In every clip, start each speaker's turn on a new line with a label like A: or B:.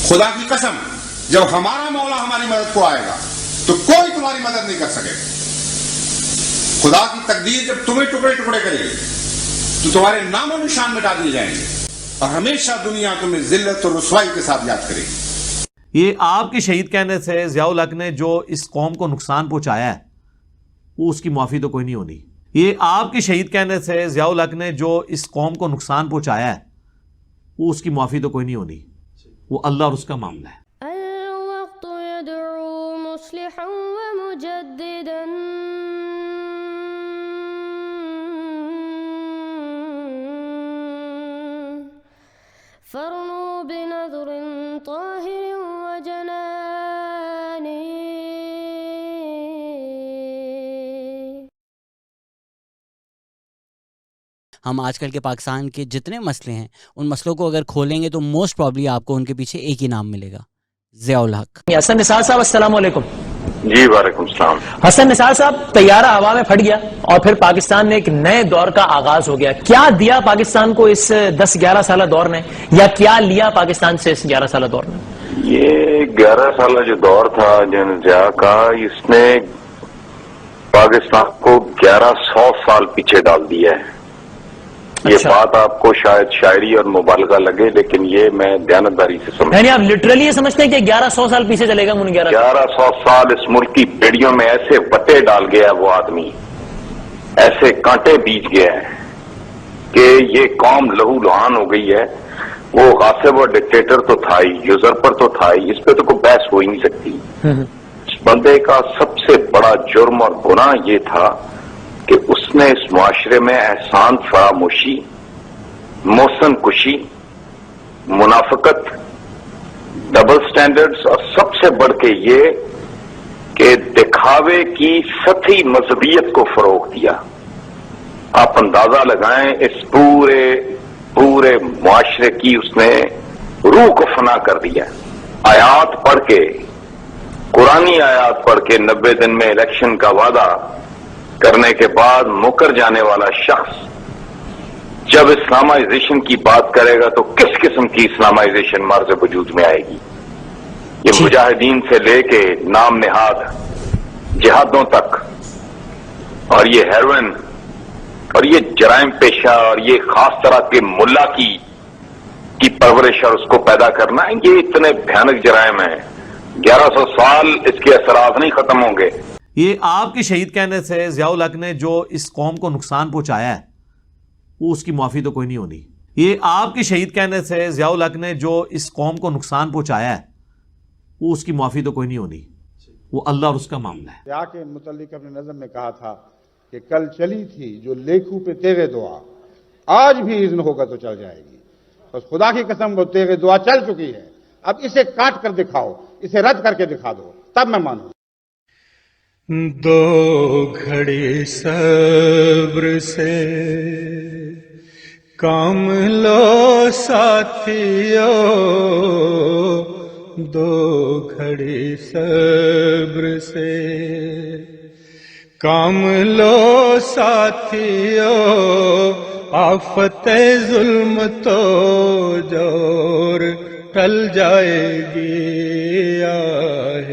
A: خدا کی قسم جب ہمارا مولا ہماری مدد کو آئے گا تو کوئی تمہاری مدد نہیں کر سکے گا. خدا کی تقدیر جب تمہیں ٹکڑے ٹکڑے کرے گی تو تمہارے نام و نشان مٹا دیے جائیں گے اور ہمیشہ دنیا تمہیں ذلت اور رسوائی کے ساتھ یاد کرے گی.
B: یہ آپ کے شہید کہنے سے ضیاء الحق نے جو اس قوم کو نقصان پہنچایا ہے وہ اس کی معافی تو کوئی نہیں ہونی. یہ آپ کے شہید کہنے سے ضیاء الحق نے جو اس قوم کو نقصان پہنچایا ہے وہ اس کی معافی تو کوئی نہیں ہونی. وہ اللہ اور اس کا معاملہ ہے.
C: الوقت يدعو مصلحا ومجددا فرنوا بنظر طاهر وجنان.
D: ہم آج کل کے پاکستان کے جتنے مسئلے ہیں ان مسئلوں کو اگر کھولیں گے تو موسٹ پرابلی آپ کو ان کے پیچھے ایک ہی نام ملے گا, ضیاء الحق.
E: حسن نثار صاحب السلام علیکم.
F: جی وعلیکم السلام.
E: حسن نثار صاحب, طیارہ ہوا میں پھٹ گیا اور پھر پاکستان میں ایک نئے دور کا آغاز ہو گیا. کیا دیا پاکستان کو اس 10-11 سالہ دور نے, یا کیا لیا پاکستان سے اس 11 سالہ دور نے؟
F: یہ 11 سالہ جو دور تھا جن ضیاء کا, اس نے پاکستان کو 1100 سال پیچھے ڈال دیا ہے. یہ بات آپ کو شاید شاعری اور مبالغہ لگے, لیکن یہ میں دیانتداری سے سمجھتا ہوں.
E: یعنی آپ لٹرلی یہ سمجھتے ہیں کہ 1100 سال پیچھے چلے گا؟
F: 1100 سال اس ملک کی بیڑیوں میں ایسے وٹے ڈال گیا وہ آدمی, ایسے کانٹے بیج گیا ہے کہ یہ قوم لہو لہان ہو گئی ہے. وہ غاصب اور ڈکٹیٹر تو تھا ہی, یوزرپر تو تھا ہی, اس پہ تو کوئی بحث ہو ہی نہیں سکتی. اس بندے کا سب سے بڑا جرم اور گناہ یہ تھا کہ اس نے اس معاشرے میں احسان فراموشی, محسن کشی, منافقت, ڈبل سٹینڈرڈز اور سب سے بڑھ کے یہ کہ دکھاوے کی سطحی مذہبیت کو فروغ دیا. آپ اندازہ لگائیں اس پورے معاشرے کی اس نے روح کو فنا کر دیا. آیات پڑھ کے, قرآنی آیات پڑھ کے 90 دن میں الیکشن کا وعدہ کرنے کے بعد مکر جانے والا شخص جب اسلامائزیشن کی بات کرے گا تو کس قسم کی اسلامائزیشن مرز وجود میں آئے گی؟ یہ مجاہدین سے لے کے نام نہاد جہادوں تک, اور یہ ہیروئن اور یہ جرائم پیشہ اور یہ خاص طرح کے ملا کی پرورش اور اس کو پیدا کرنا, یہ اتنے بھیانک جرائم ہیں. 1100 سال اس کے اثرات نہیں ختم ہوں گے.
B: یہ آپ کے شہید کہنے سے ضیاء الحق نے جو اس قوم کو نقصان پہنچایا ہے وہ اس کی معافی تو کوئی نہیں ہونی. یہ آپ کے شہید کہنے سے ضیاء الحق نے جو اس قوم کو نقصان پہنچایا ہے وہ اس کی معافی تو کوئی نہیں ہونی. وہ اللہ اور اس کا معاملہ ہے.
A: ضیاء کے متعلق اپنے نظم میں کہا تھا کہ کل چلی تھی جو لیکھوں پہ تیرے دعا, آج بھی اذن ہوگا تو چل جائے گی. بس خدا کی قسم وہ تیرے دعا چل چکی ہے, اب اسے کاٹ کر دکھاؤ, اسے رد کر کے دکھا دو, تب میں مانوں.
G: دو گھڑی صبر سے کام لو ساتھیو, دو گھڑی صبر سے کام لو ساتھیو, آفت ظلم تو جور ٹل جائے گی. آہ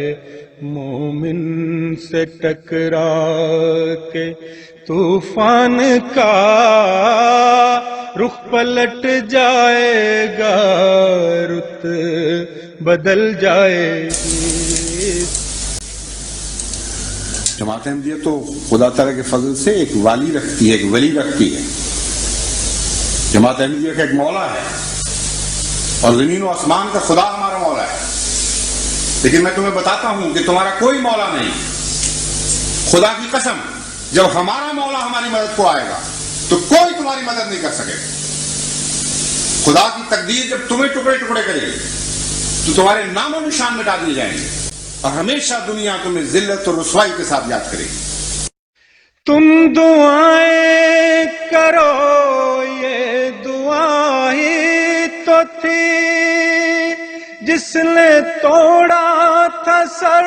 G: مومن سے ٹکرا کے طوفان کا رخ پلٹ جائے گا, رت بدل جائے گی.
A: جماعت احمدیہ تو خدا تعالیٰ کے فضل سے ایک والی رکھتی ہے, ایک ولی رکھتی ہے. جماعت احمدیہ کا ایک مولا ہے اور زمین و آسمان کا خدا ہمارا مولا ہے. لیکن میں تمہیں بتاتا ہوں کہ تمہارا کوئی مولا نہیں. خدا کی قسم جب ہمارا مولا ہماری مدد کو آئے گا تو کوئی تمہاری مدد نہیں کر سکے گا. خدا کی تقدیر جب تمہیں ٹکڑے ٹکڑے کرے گی تو تمہارے نام و نشان مٹا دیے جائیں گے اور ہمیشہ دنیا تمہیں ذلت اور رسوائی کے ساتھ یاد کرے گی.
G: تم دعائیں کرو, یہ دعا ہی تو تھی جس نے توڑا تھا سر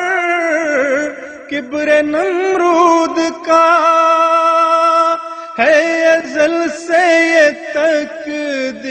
G: کبر نمرود کا. ہے ازل سے یہ تقدیر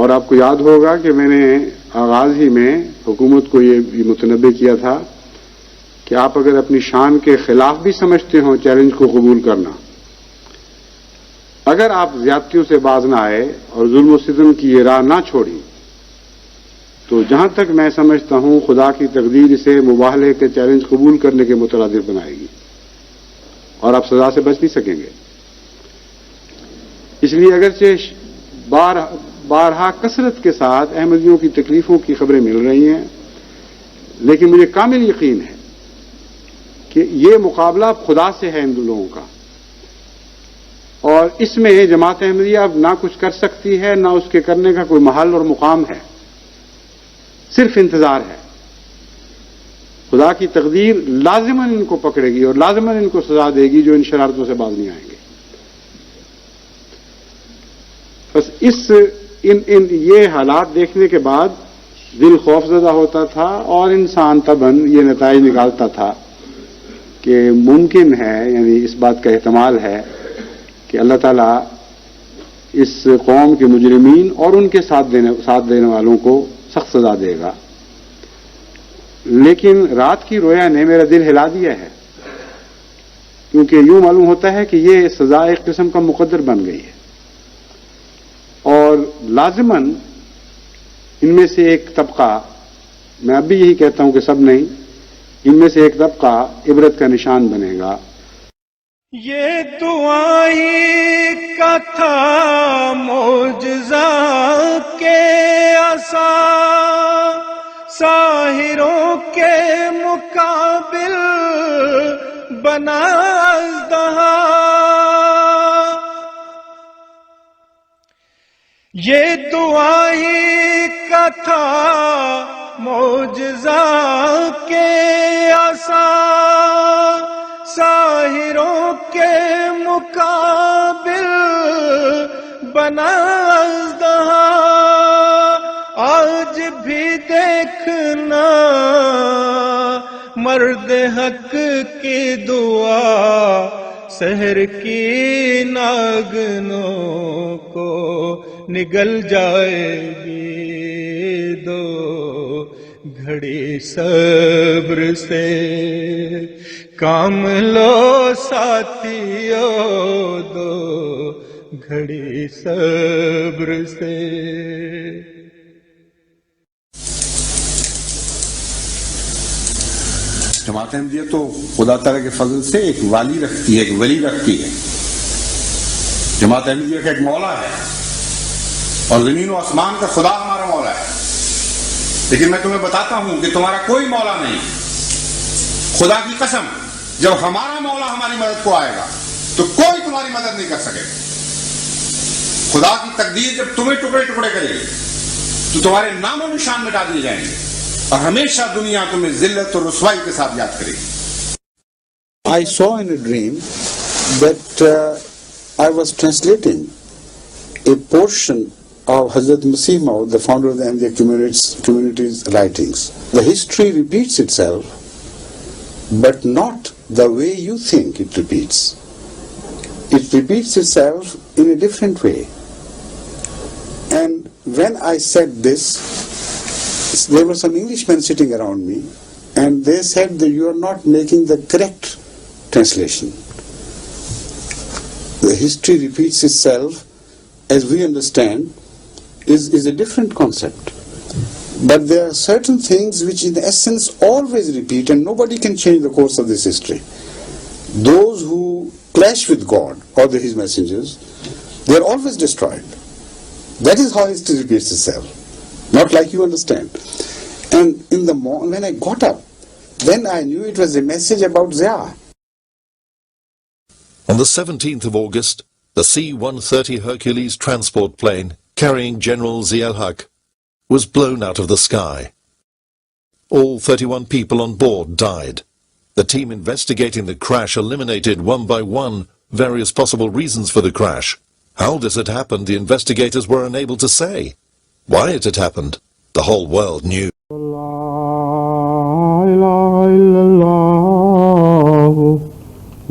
H: اور آپ کو یاد ہوگا کہ میں نے آغاز ہی میں حکومت کو یہ متنبہ کیا تھا کہ آپ اگر اپنی شان کے خلاف بھی سمجھتے ہوں چیلنج کو قبول کرنا، اگر آپ زیادتیوں سے باز نہ آئے اور ظلم و ستم کی یہ راہ نہ چھوڑی، تو جہاں تک میں سمجھتا ہوں خدا کی تقدیر اسے مباہلے کے چیلنج قبول کرنے کے مترادف بنائے گی اور آپ سزا سے بچ نہیں سکیں گے۔ اس لیے اگرچہ بارہا کثرت کے ساتھ احمدیوں کی تکلیفوں کی خبریں مل رہی ہیں، لیکن مجھے کامل یقین ہے کہ یہ مقابلہ خدا سے ہے ان لوگوں کا، اور اس میں جماعت احمدیہ اب نہ کچھ کر سکتی ہے، نہ اس کے کرنے کا کوئی محل اور مقام ہے، صرف انتظار ہے۔ خدا کی تقدیر لازماً ان کو پکڑے گی اور لازماً ان کو سزا دے گی جو ان شرارتوں سے باز نہیں آئیں گے۔ بس یہ حالات دیکھنے کے بعد دل خوفزدہ ہوتا تھا اور انسان طبعاً یہ نتائج نکالتا تھا کہ ممکن ہے، یعنی اس بات کا احتمال ہے کہ اللہ تعالیٰ اس قوم کے مجرمین اور ان کے ساتھ دینے والوں کو سخت سزا دے گا۔ لیکن رات کی رویا نے میرا دل ہلا دیا ہے، کیونکہ یوں معلوم ہوتا ہے کہ یہ سزا ایک قسم کا مقدر بن گئی ہے، اور لازماً ان میں سے ایک طبقہ، میں اب بھی یہی کہتا ہوں کہ سب نہیں، ان میں سے ایک طبقہ عبرت کا نشان بنے گا۔
G: یہ دعا ہی کا تھا معجزہ کے عصا، ساحروں کے مقابل بنا اژدہا۔ یہ دعا ہی کا تھا معجزہ کے عصا، ساحروں کے مقابل بنا اژدہا۔ آج بھی دیکھنا مرد حق کی دعا، سحر کی ناگنوں کو نگل جائے گی۔ دو گھڑی صبر سے کام لو ساتھیو، دو گھڑی صبر سے۔
A: جماعت احمدیہ تو خدا تعالیٰ کے فضل سے ایک والی رکھتی ہے، ایک ولی رکھتی ہے۔ جماعت احمدیہ کا ایک مولا ہے، اور زمین و آسمان کا خدا ہمارا مولا ہے۔ لیکن میں تمہیں بتاتا ہوں کہ تمہارا کوئی مولا نہیں۔ خدا کی قسم، جب ہمارا مولا ہماری مدد کو آئے گا تو کوئی تمہاری مدد نہیں کر سکے گا۔ خدا کی تقدیر جب تمہیں ٹکڑے ٹکڑے کرے گی تو تمہارے نام و نشان مٹا دیے جائیں گے، اور ہمیشہ دنیا تمہیں ذلت اور رسوائی کے ساتھ یاد کرے گی۔
I: I saw in a dream that I was translating a portion of Hazrat Masih Maud, the founder of the Ahmadiyya community's writings. The history repeats itself, but not the way you think it repeats. It repeats itself in a different way. And when I said this, there were some Englishmen sitting around me, and they said that you are not making the correct translation. The history repeats itself, as we understand, is a different concept. But there are certain things which in essence always repeat, and nobody can change the course of this history. Those who clash with God or His messengers, they are always destroyed. That is how history repeats itself. Not like you understand. And in the morning, when I got up, then I knew it was a message about Zia.
J: On the 17th of August, the C-130 Hercules transport plane carrying General Zia-ul-Haq was blown out of the sky. All 31 people on board died. The team investigating the crash eliminated one by one various possible reasons for the crash. How this had happened, the investigators were unable to say. Why it had happened, the whole world knew.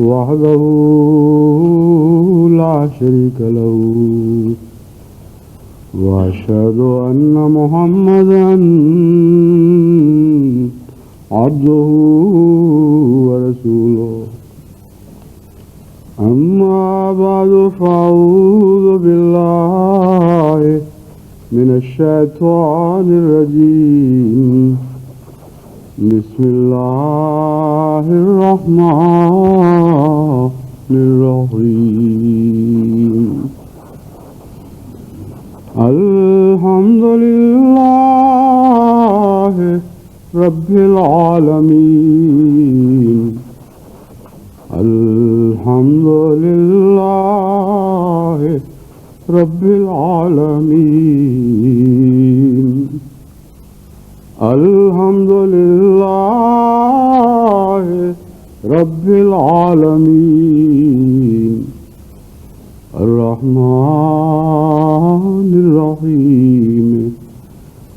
J: وحده لا شريك له
H: وأشهد أن محمدا عبده ورسوله أما بعد فأعوذ بالله من الشيطان الرجيم بسم الله الرحمن الرحيم الحمد لله رب العالمين الحمد لله رب العالمين الحمد لله رب العالمين الرحمن الرحيم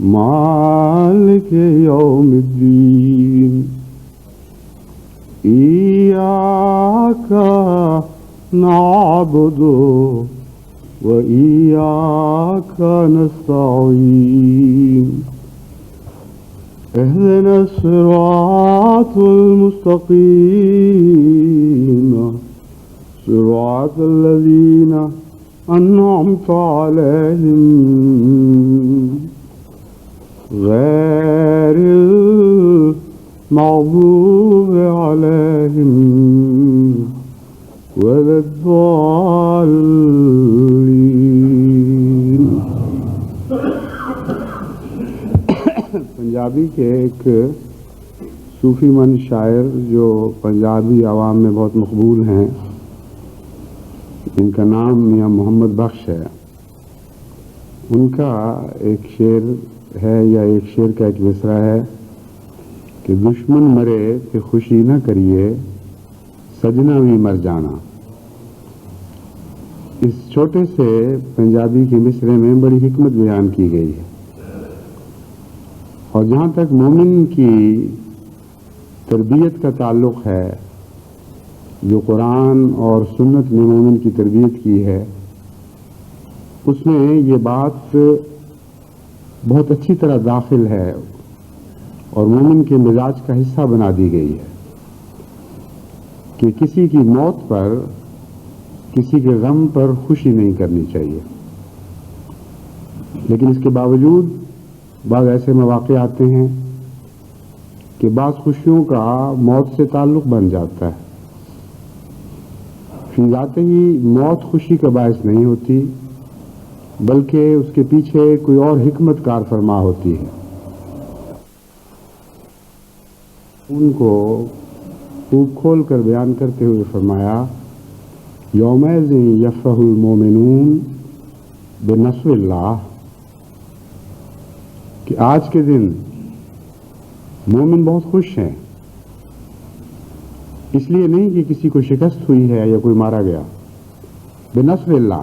H: مالك يوم الدين إياك نعبد وإياك نستعين اهدنا الصراط المستقيم صراط الذين أنعمت عليهم غير المغضوب عليهم ولا الضالين. پنجابی کے ایک صوفی مند شاعر جو پنجابی عوام میں بہت مقبول ہیں، ان کا نام میاں محمد بخش ہے. ان کا ایک شعر ہے یا ایک شعر کا ایک مصرع ہے کہ دشمن مرے کہ خوشی نہ کریے سجنا بھی مر جانا. اس چھوٹے سے پنجابی کے مصرعے میں بڑی حکمت بیان کی گئی ہے. اور جہاں تک مومن کی تربیت کا تعلق ہے، جو قرآن اور سنت نے مومن کی تربیت کی ہے، اس میں یہ بات بہت اچھی طرح داخل ہے اور مومن کے مزاج کا حصہ بنا دی گئی ہے کہ کسی کی موت پر، کسی کے غم پر خوشی نہیں کرنی چاہیے. لیکن اس کے باوجود بعض ایسے مواقع آتے ہیں کہ بعض خوشیوں کا موت سے تعلق بن جاتا ہے. فی ذات ہی موت خوشی کا باعث نہیں ہوتی، بلکہ اس کے پیچھے کوئی اور حکمت کار فرما ہوتی ہے. ان کو خوب کھول کر بیان کرتے ہوئے فرمایا یومئذ یفرح المومنون بنصر اللہ، کہ آج کے دن مومن بہت خوش ہیں. اس لیے نہیں کہ کسی کو شکست ہوئی ہے یا کوئی مارا گیا، بنصر اللہ،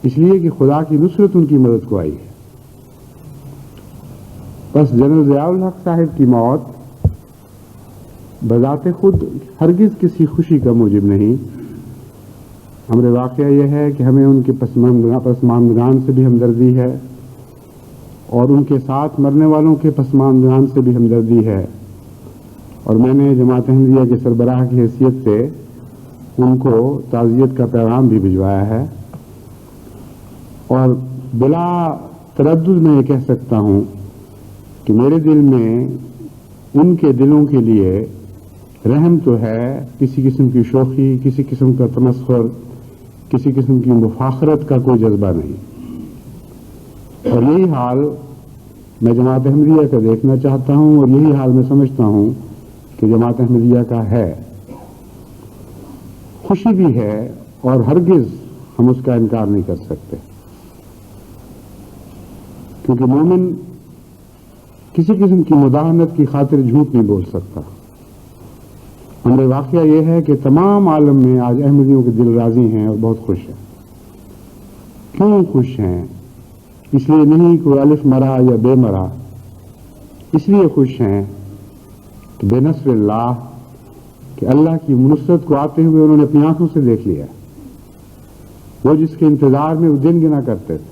H: اس لیے کہ خدا کی نصرت ان کی مدد کو آئی ہے. بس جنرل ضیاء الحق صاحب کی موت بذات خود ہرگز کسی خوشی کا موجب نہیں. امر واقعہ یہ ہے کہ ہمیں ان کے پسماندگان سے بھی ہمدردی ہے اور ان کے ساتھ مرنے والوں کے پسماندگان سے بھی ہمدردی ہے. اور میں نے جماعت احمدیہ کے سربراہ کی حیثیت سے ان کو تعزیت کا پیغام بھی بھجوایا ہے. اور بلا تردد میں یہ کہہ سکتا ہوں کہ میرے دل میں ان کے دلوں کے لیے رحم تو ہے، کسی قسم کی شوخی، کسی قسم کا تمسخر، کسی قسم کی مفاخرت کا کوئی جذبہ نہیں. اور یہی حال میں جماعت احمدیہ کا دیکھنا چاہتا ہوں اور یہی حال میں سمجھتا ہوں کہ جماعت احمدیہ کا ہے. خوشی بھی ہے اور ہرگز ہم اس کا انکار نہیں کر سکتے، کیونکہ مومن کسی قسم کی مداحنت کی خاطر جھوٹ نہیں بول سکتا. امر واقعہ یہ ہے کہ تمام عالم میں آج احمدیوں کے دل راضی ہیں اور بہت خوش ہیں. کیوں خوش ہیں؟ اس لیے نہیں کوئی الف مرا یا بے مرا، اس لیے خوش ہیں کہ بے نصر اللہ، کہ اللہ کی نصرت کو آتے ہوئے انہوں نے اپنی آنکھوں سے دیکھ لیا. وہ جس کے انتظار میں وہ دن گنا کرتے تھے،